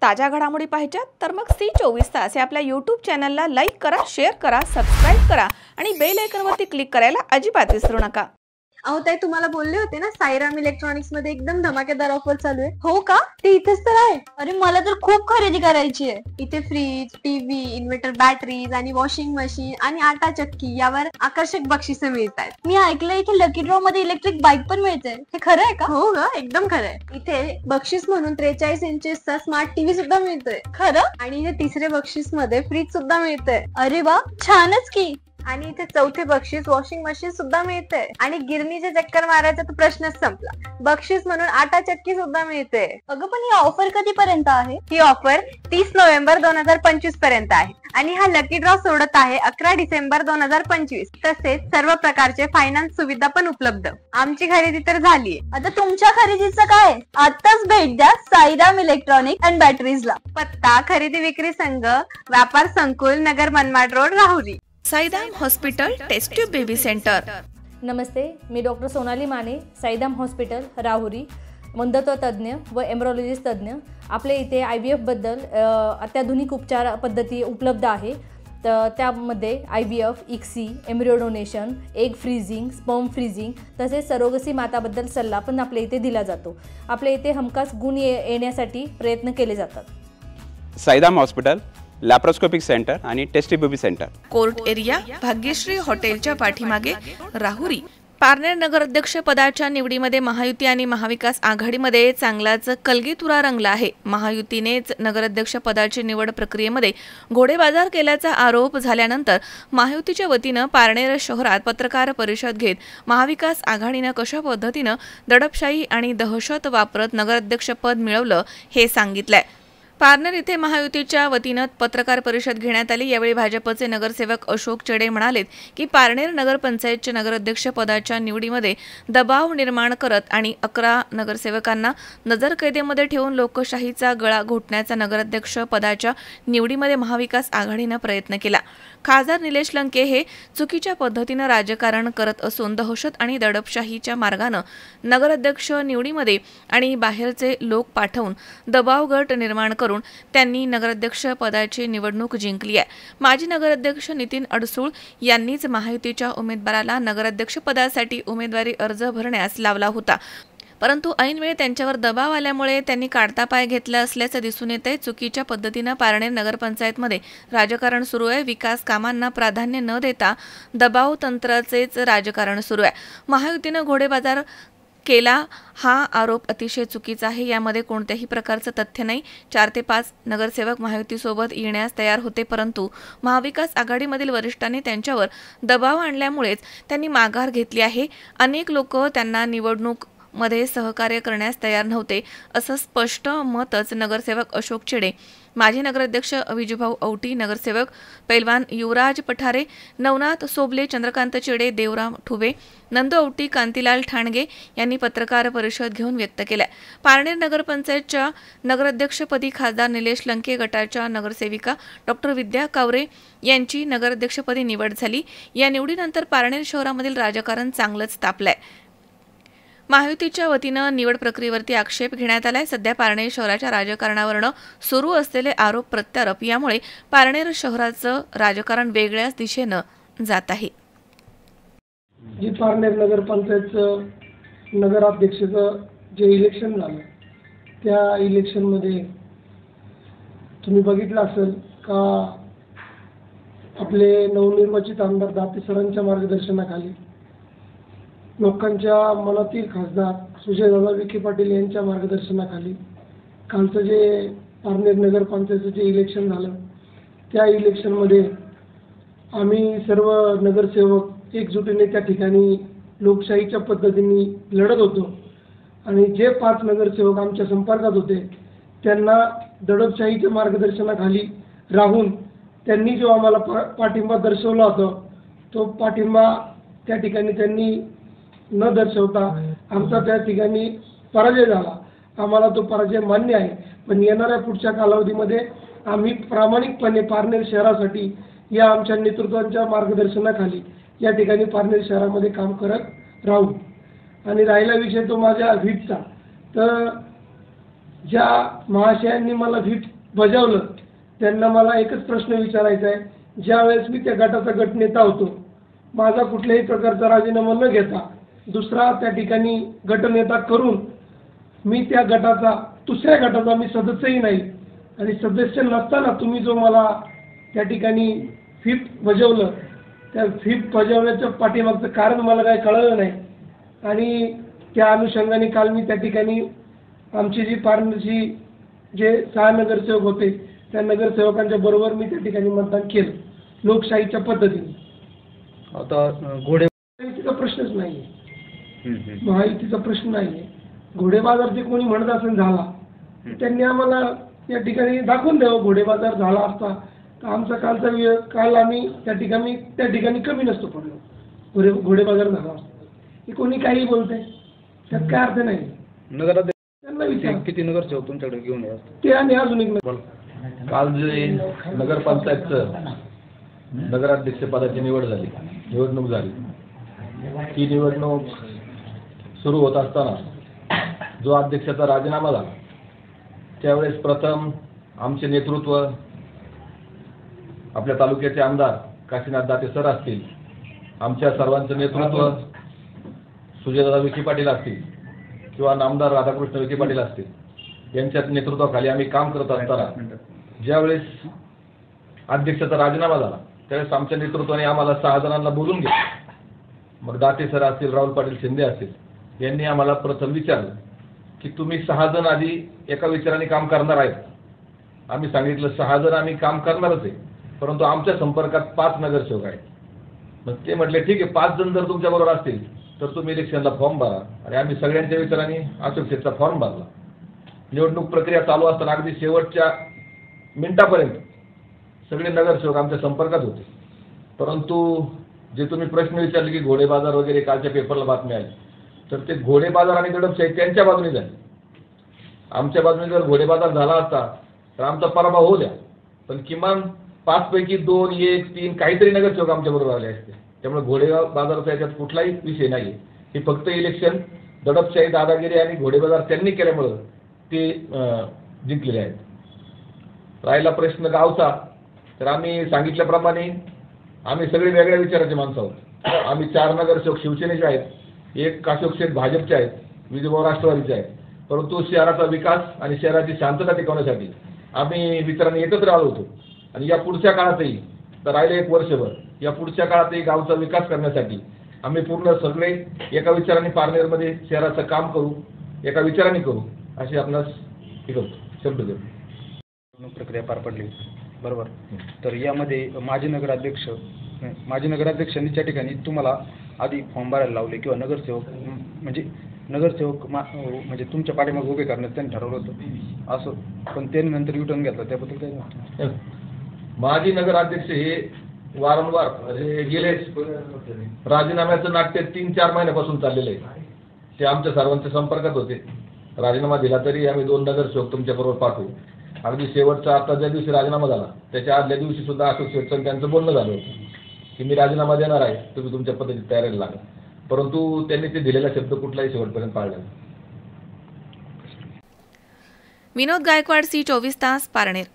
ताज्या घडामोडी पाहिजेत तर मग C24 या आपल्या YouTube चॅनलला लाईक करा, शेअर करा, सबस्क्राइब करा आणि बेल आयकॉनवरती क्लिक करायला अजिबात विसरू नका। अहो ताई, तुम्हाला बोलले होते ना साईराम इलेक्ट्रॉनिक्स मध्ये एकदम धमाकेदार ऑफर चालू आहे। हो का? ते इथेच तर आहे। अरे मला तर खूप खरेदी करायची आहे। इथे फ्रीज, टीव्ही, इन्व्हर्टर बॅटरीज आणि वॉशिंग मशीन आणि आटा चक्की यावर आकर्षक बक्षिसे मिळतात। मी ऐकलंय इथे लकी ड्रॉ मध्ये इलेक्ट्रिक बाईक पण मिळते, हे खरं आहे का? हो ग, एकदम खरं आहे। इथे बक्षीस म्हणून 43 इंचेसचा स्मार्ट टीव्ही सुद्धा मिळतोय। खरं? आणि हे तिसरे बक्षीस मध्ये फ्रीज सुद्धा मिळतंय। अरे वा, छानच की। आणि इथे चौथे बक्षीस वॉशिंग मशीन सुद्धा मिळते आणि गिरणीचे चक्कर मारायचा तो प्रश्नच संपला। बक्षीस म्हणून आटा चक्की सुद्धा मिळते। अगं पण ही ऑफर कधीपर्यंत आहे? ही ऑफर 30 नोव्हेंबर 2025 पर्यंत आहे आणि हा लकी ड्रॉ सोडत आहे 11 डिसेंबर 2025। तसेच सर्व प्रकारचे फायनान्स सुविधा पण उपलब्ध। आमची खरेदी तर झालीये, आता तुमच्या खरेदीचं काय? आताच भेट द्या साईराम इलेक्ट्रॉनिक अँड बॅटरीजला। पत्ता खरेदी विक्री संघ, व्यापार संकुल, Nagar Manmad road, Rahuri. Sairam hospital test tube baby centre. नमस्ते, मी डॉक्टर सोनाली माने, साईराम हॉस्पिटल राहुरी, मंदत्व तज्ज्ञ व एम्ब्रॉलॉजिस्ट तज्ज्ञ। आपल्या इथे IVF बद्दल अत्याधुनिक उपचार पद्धती उपलब्ध आहे। तर त्यामध्ये IVF, ICSI, embryo donation, egg freezing, sperm freezing तसेच सरोगसी माताबद्दल सल्ला पण आपल्या इथे दिला जातो। आपल्या इथे हमखास गुण येण्यासाठी प्रयत्न केले जातात। साईराम हॉस्पिटल लॅप्रोस्कोपिक सेंटर आणि test baby centre, court area, Bhagyashree हॉटेलच्या पाठीमागे, राहुरी। पारनेर नगराध्यक्ष पदाच्या निवडीमध्ये महायुती आणि महाविकास आघाडीमध्ये चांगलाच कलगीतुरा रंगला आहे। महायुतीनेच नगराध्यक्ष पदाची निवड प्रक्रियेमध्ये घोडेबाजार केल्याचा आरोप झाल्यानंतर महायुतीच्या वतीनं पारनेर शहरात पत्रकार परिषद घेत महाविकास आघाडीनं कशा पद्धतीनं दडपशाही आणि दहशत वापरत नगराध्यक्ष पद मिळवलं हे सांगितलंय। पारनेर इथे महायुतीच्या वतीनं पत्रकार परिषद घेण्यात आली। यावेळी भाजपचे नगरसेवक अशोक चेडे म्हणालेत की पारनेर नगरपंचायतच्या नगराध्यक्ष पदाच्या निवडीमध्ये दबाव निर्माण करत आणि 11 नगरसेवकांना नजरकैदेमध्ये ठेवून लोकशाहीचा गळा घोटण्याचा नगराध्यक्ष पदाच्या निवडीमध्ये महाविकास आघाडीनं प्रयत्न केला। खासदार निलेश लंके हे चुकीच्या पद्धतीनं राजकारण करत असून दहशत आणि दडपशाहीच्या मार्गानं नगराध्यक्ष निवडीमध्ये आणि बाहेरचे लोक पाठवून दबाव गट निर्माण करून त्यांनी नगराध्यक्ष पदाची निवडणूक जिंकली आहे। माजी नगराध्यक्ष नितीन अडसूळ यांनीच महायुतीच्या उमेदवाराला नगराध्यक्ष पदासाठी उमेदवारी अर्ज भरण्यास लावला होता, परंतु ऐनवेळी त्यांच्यावर दबाव आल्यामुळे त्यांनी काढता पाय घेतला असल्याचं दिसून येतंय। चुकीच्या पद्धतीनं पारनेर नगरपंचायतमध्ये राजकारण सुरू आहे। विकास कामांना प्राधान्य न देता दबाव तंत्राचेच राजकारण सुरू आहे। महायुतीनं घोडेबाजार केला हा आरोप अतिशय चुकीचा आहे। यामध्ये कोणत्याही प्रकारचं तथ्य नाही। 4 ते 5 नगरसेवक महायुतीसोबत येण्यास तयार होते, परंतु महाविकास आघाडीमधील वरिष्ठांनी त्यांच्यावर दबाव आणल्यामुळेच त्यांनी माघार घेतली आहे। अनेक लोक त्यांना निवडणूक मध्ये सहकार्य करण्यास तयार नव्हते, असं स्पष्ट मतच नगरसेवक अशोक चेडे, माजी नगराध्यक्ष विजूभाऊ औटी, नगरसेवक पैलवान युवराज पठारे, नवनाथ सोबले, चंद्रकांत चेडे, देवराम ठुबे, नंदू औटी, कांतीलाल ठाणगे यांनी पत्रकार परिषद घेऊन व्यक्त केलाय। पारनेर नगरपंचायतच्या नगराध्यक्षपदी खासदार निलेश लंके गटाच्या नगरसेविका डॉक्टर विद्या कावरे यांची नगराध्यक्षपदी निवड झाली। या निवडीनंतर पारनेर शहरामधील राजकारण चांगलंच तापलंय। महायुतीच्या वतीनं निवड प्रक्रियेवरती आक्षेप घेण्यात आलाय। सध्या पारनेर शहराच्या राजकारणावरनं सुरू असलेले आरोप प्रत्यारोप यामुळे पारनेर शहराचं राजकारण वेगळ्याच दिशेनं जात आहे। जी पारनेर नगरपंचायतचं नगराध्यक्षाचं जे इलेक्शन झालं त्या इलेक्शनमध्ये तुम्ही बघितलं असेल का आपले नवनिर्वाचित आमदार दाते सरांच्या मार्गदर्शनाखाली लोकांच्या मनातील खासदार सुजयदादा विखे पाटील यांच्या मार्गदर्शनाखाली कालचं जे पारनेर नगरपंचायतचं जे इलेक्शन झालं त्या इलेक्शनमध्ये आम्ही सर्व नगरसेवक एकजुटीने त्या ठिकाणी लोकशाहीच्या पद्धतीने लढत होतो आणि जे 5 नगरसेवक आमच्या संपर्कात होते त्यांना दडपशाहीच्या मार्गदर्शनाखाली राहून त्यांनी जो आम्हाला पाठिंबा दर्शवला होता तो पाठिंबा त्या ठिकाणी त्यांनी न दर्शवता आमचा त्या ठिकाणी पराजय झाला। आम्हाला तो पराजय मान्य आहे, पण येणाऱ्या पुढच्या कालावधीमध्ये आम्ही प्रामाणिकपणे पारनेर शहरासाठी या आमच्या नेतृत्वाच्या मार्गदर्शनाखाली या ठिकाणी पारनेर शहरामध्ये काम करत राहू। आणि राहिला विषय तो माझ्या व्हीपचा, तर ज्या महाशयांनी मला व्हीप बजावलं त्यांना मला एकच प्रश्न विचारायचा आहे, ज्यावेळेस मी त्या गटाचा गटनेता होतो, माझा कुठल्याही प्रकारचा राजीनामा न घेता दुसरा त्या ठिकाणी गटनेता करून मी त्या गटाचा दुसऱ्या गटाचा मी सदस्यही नाही आणि सदस्य नसताना तुम्ही जो मला त्या ठिकाणी व्हीप बजावलं, त्या व्हीप बजावण्याच्या पाठीमागचं कारण मला काही कळलं नाही आणि त्या अनुषंगाने काल मी त्या ठिकाणी आमची जी पार्नरची जे 6 नगरसेवक होते त्या नगरसेवकांच्या बरोबर मी त्या ठिकाणी मतदान केलं लोकशाहीच्या पद्धतीने. आता महायुतीचा प्रश्नच नाही आहे, महायुतीचा प्रश्न नाही आहे. घोडेबाजार जे कोणी म्हणत असेल झाला त्यांनी आम्हाला या ठिकाणी दाखवून द्यावं. घोडेबाजार झाला असता तर आमचा काल आम्ही त्या ठिकाणी कमी नसतो पडलो. घोडेबाजार झाला असता हे कोणी काही बोलतंय, त्यात काय अर्थ नाही. त्यांना विचार किती नगरसेवक तुमच्याकडे घेऊन येतात ते आणि अजून एक काल जे नगरपंचायतचं नगराध्यक्ष पदाची निवडणूक झाली, ती निवडणूक सुरू होत असताना जो अध्यक्षाचा राजीनामा झाला त्यावेळेस प्रथम आमचे नेतृत्व आपल्या तालुक्याचे आमदार काशीनाथ दाते सर असतील, आमच्या सर्वांचं नेतृत्व सुजयदादा विखे पाटील असतील किंवा नामदार राधाकृष्ण विखे पाटील असतील, यांच्या नेतृत्वाखाली आम्ही काम करत असताना ज्यावेळेस अध्यक्षाचा राजीनामा झाला त्यावेळेस आमच्या नेतृत्वाने आम्हाला 6 जणांना बोलून घेतलं. मग दाते सर असतील, राहुल पाटील शिंदे असतील, यांनी आम्हाला प्रथम विचारलं की तुम्ही 6 जण आधी एका विचाराने काम करणार आहेत. आम्ही सांगितलं 6 जण आम्ही काम करणारच आहे, परंतु आमच्या संपर्कात 5 नगरसेवक आहेत. मग ते म्हटले ठीक आहे, 5 जण जर तुमच्याबरोबर असतील तर तुम्ही इलेक्शनला फॉर्म भरा. आणि आम्ही सगळ्यांच्या विचाराने अशोक शेठचा फॉर्म भरला. निवडणूक प्रक्रिया चालू असताना अगदी शेवटच्या मिनिटापर्यंत सगळे नगरसेवक आमच्या संपर्कात होते. परंतु जे तुम्ही प्रश्न विचारले की घोडेबाजार वगैरे कालच्या पेपरला बातमी आली, तर ते घोडेबाजार आणि दडपशाही त्यांच्या बाजूने झाली. आमच्या बाजूने जर घोडेबाजार झाला असता तर आमचा पराभव होऊ द्या, पण किमान 5 पैकी 2, 1, 3 काहीतरी नगरसेवक आमच्या बरोबर आले असते. त्यामुळे घोडेबाजाराचा याच्यात कुठलाही विषय नाही. हे फक्त इलेक्शन दडपशाही, दादागिरी आणि घोडेबाजार त्यांनी केल्यामुळं ते जिंकलेले आहेत. राहिला प्रश्न गावचा, तर आम्ही सांगितल्याप्रमाणे आम्ही सगळे वेगळ्या विचाराचे माणसं आहोत. आम्ही 4 नगरसेवक शिवसेनेचे आहेत, 1 अशोक शेठ भाजपचे आहेत, विजयभाऊ राष्ट्रवादीचे आहेत. परंतु शहराचा विकास आणि शहराची शांतता टिकवण्यासाठी आम्ही विचारांनी एकत्र आलो होतो. आणि या पुढच्या काळातही, तर राहिले 1 वर्षभर, या पुढच्या काळातही गावचा विकास करण्यासाठी आम्ही पूर्ण सगळे एका विचाराने पारनेरमध्ये शहराचं काम करू, एका विचाराने करू, अशी आपणास हे करतो, शब्द देतो. प्रक्रिया पार पडली बरोबर. तर यामध्ये माजी नगराध्यक्षांनी त्या ठिकाणी तुम्हाला आधी फॉर्म भरायला लावले किंवा नगरसेवक म्हणजे तुमच्या पाठीमागे उभे करण्यात त्यांनी ठरवलं होतं असं, पण त्यांनी नंतर युटर्न घेतला, त्याबद्दल काय म्हणतो? माजी नगराध्यक्ष हे वारंवार गेले राजीनाम्याचं नाट्य 3-4 महिन्यापासून चाललेलं आहे. ते आमच्या सर्वांच्या संपर्कात होते. राजीनामा दिला तरी आम्ही 2 नगरसेवक तुमच्याबरोबर पाठवू. अगदी शेवटचा आता ज्या दिवशी राजीनामा झाला त्याच्या आदल्या दिवशी सुद्धा अशोक शेठचं त्यांचं बोलणं झालं होतं की मी राजीनामा देणार आहे, तुम्ही तुमच्या पद्धतीत तयारीला लागा. परंतु त्यांनी ते दिलेला शब्द कुठलाही शेवटपर्यंत पाळला नाही. विनोद गायकवाड, C24 तास, पारनेर.